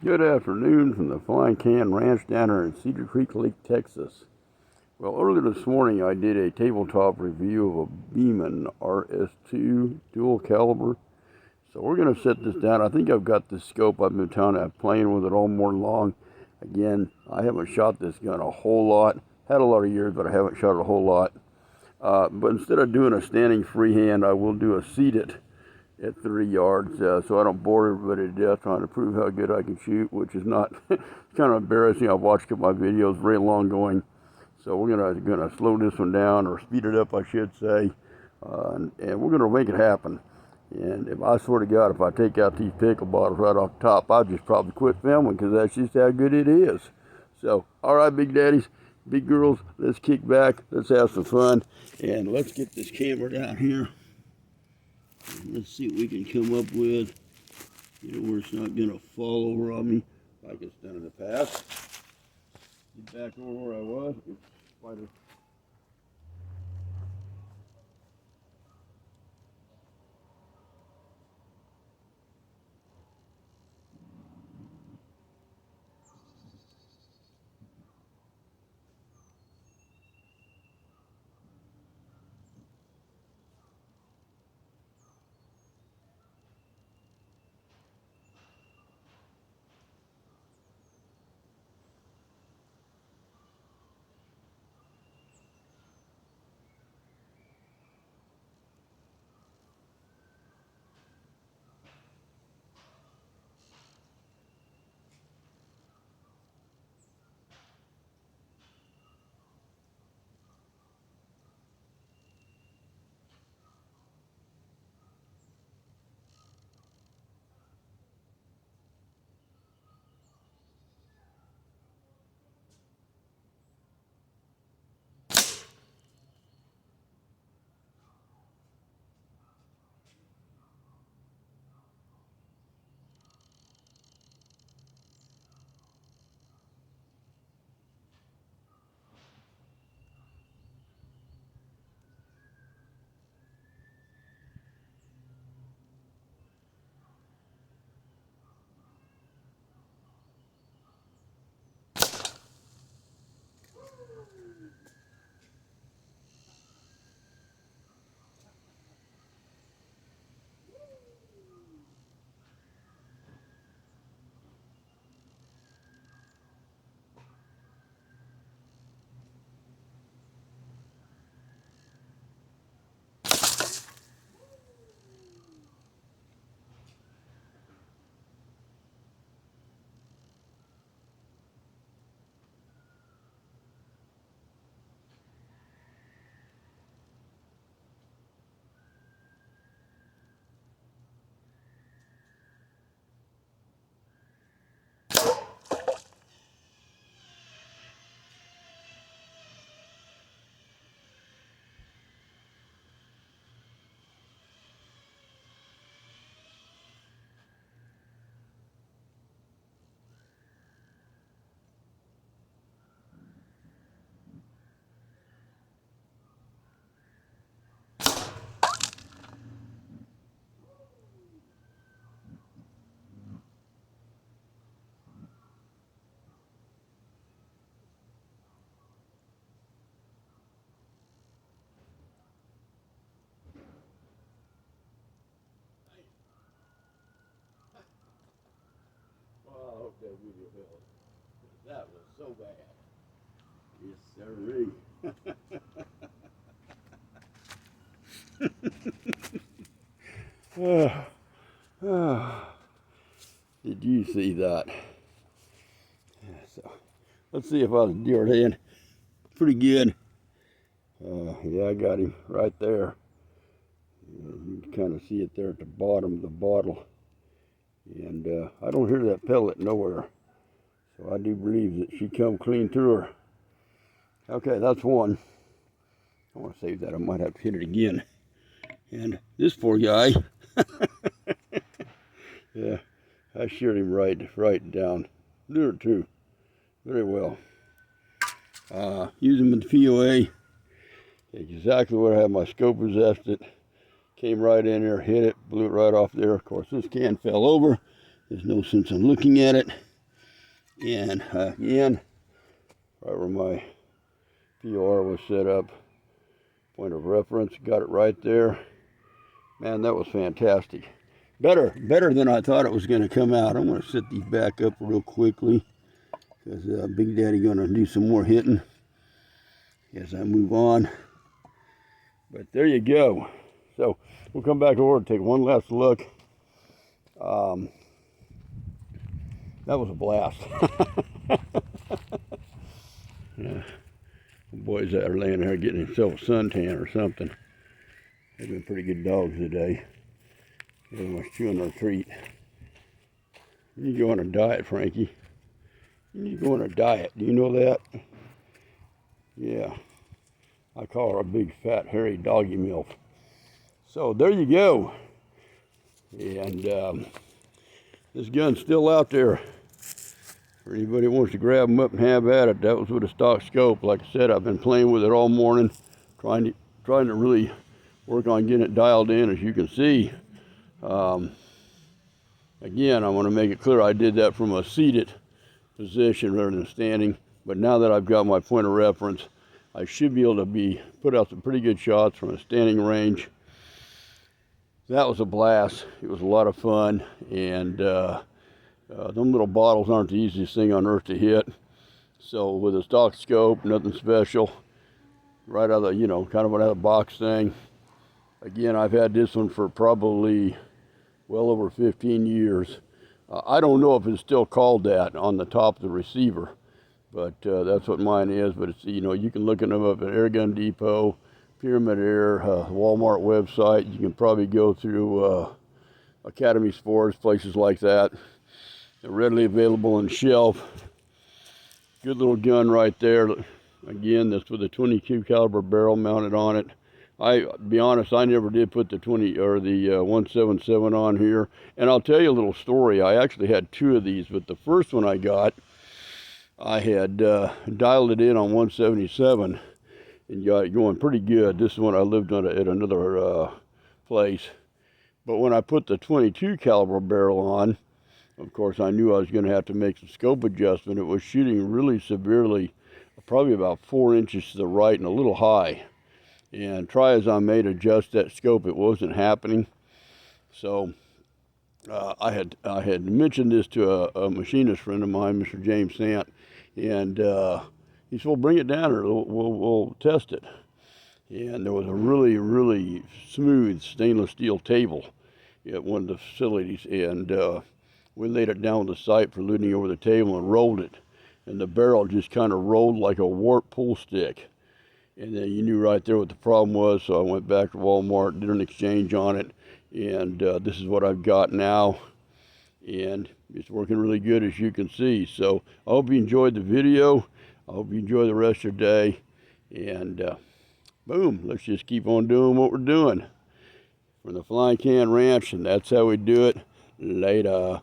Good afternoon from the Flying Can Ranch down here in Cedar Creek Lake, Texas. Well, earlier this morning I did a tabletop review of a Beeman RS2 dual caliber. So we're going to set this down. I think I've got the scope. I've been playing with it all morning long. Again, I haven't shot this gun a whole lot. Had a lot of years, but I haven't shot it a whole lot. But instead of doing a standing freehand, I will do a seated at 3 yards, so I don't bore everybody to death trying to prove how good I can shoot, which is not kind of embarrassing. I've watched my videos very long going, so we're gonna slow this one down, or speed it up, I should say, and we're gonna make it happen. And if I swear to God, if I take out these pickle bottles right off the top, I'll just probably quit filming because that's just how good it is. So, all right, big daddies, big girls, let's kick back, let's have some fun, and let's get this camera down here. Let's see what we can come up with, where it's not going to fall over on me like it's done in the past. Get back over where I was. Spider. Well, I hope that video helped. That was so bad. Yes, sirree. Did you see that? So, let's see if I was deer in. Pretty good. Yeah, I got him right there. You can kind of see it there at the bottom of the bottle. And I don't hear that pellet nowhere. So I do believe that she come clean through her. Okay, that's one. I want to save that. I might have to hit it again. And this poor guy. Yeah, I sheared him right down. There too. Very well. Use him in the POA. Exactly where I had my scope resisted. Came right in there, hit it, blew it right off there. Of course, this can fell over. There's no sense in looking at it. And again, right where my POR was set up, point of reference, got it right there. Man, that was fantastic. Better than I thought it was going to come out. I'm going to set these back up real quickly because Big Daddy going to do some more hitting as I move on. But there you go. So we'll come back over and take one last look. That was a blast. Yeah. The boys that are laying there getting themselves a suntan or something. They've been pretty good dogs today. Everyone's chewing their treat. You need to go on a diet, Frankie. You need to go on a diet. Do you know that? Yeah. I call her a big, fat, hairy doggy milf. So there you go. And this gun's still out there. For anybody who wants to grab them up and have at it, that was with a stock scope. Like I said, I've been playing with it all morning, trying to really work on getting it dialed in, as you can see. Again, I want to make it clear I did that from a seated position rather than standing. But now that I've got my point of reference, I should be able to put out some pretty good shots from a standing range. That was a blast. It was a lot of fun, and them little bottles aren't the easiest thing on earth to hit. So with a stock scope, nothing special, right out of the, kind of an out of the box thing. Again, I've had this one for probably well over 15 years. I don't know if it's still called that on the top of the receiver, but that's what mine is. But it's, you can look at them up at Air Gun Depot, Pyramid Air, Walmart website. You can probably go through Academy Sports, places like that. They're readily available on shelf. Good little gun right there. Again, that's with a 22 caliber barrel mounted on it. To be honest, I never did put the 177 on here. And I'll tell you a little story. I actually had two of these, but the first one I got, I had dialed it in on 177 and got it going pretty good. This is when I lived at another place. But when I put the 22 caliber barrel on, of course, I knew I was going to have to make some scope adjustment. It was shooting really severely, probably about 4 inches to the right and a little high. And try as I may to adjust that scope, it wasn't happening. So I had mentioned this to a machinist friend of mine, Mr. James Sant, and he said, "Well, bring it down, or we'll test it." And there was a really, really smooth stainless steel table at one of the facilities, and we laid it down with the sight for leaning over the table and rolled it, and the barrel just kind of rolled like a warp pool stick. And then you knew right there what the problem was, so I went back to Walmart, did an exchange on it, and this is what I've got now. And it's working really good, as you can see. So I hope you enjoyed the video. I hope you enjoy the rest of your day. And boom, let's just keep on doing what we're doing. From the Flying Can Ranch, and that's how we do it. Later.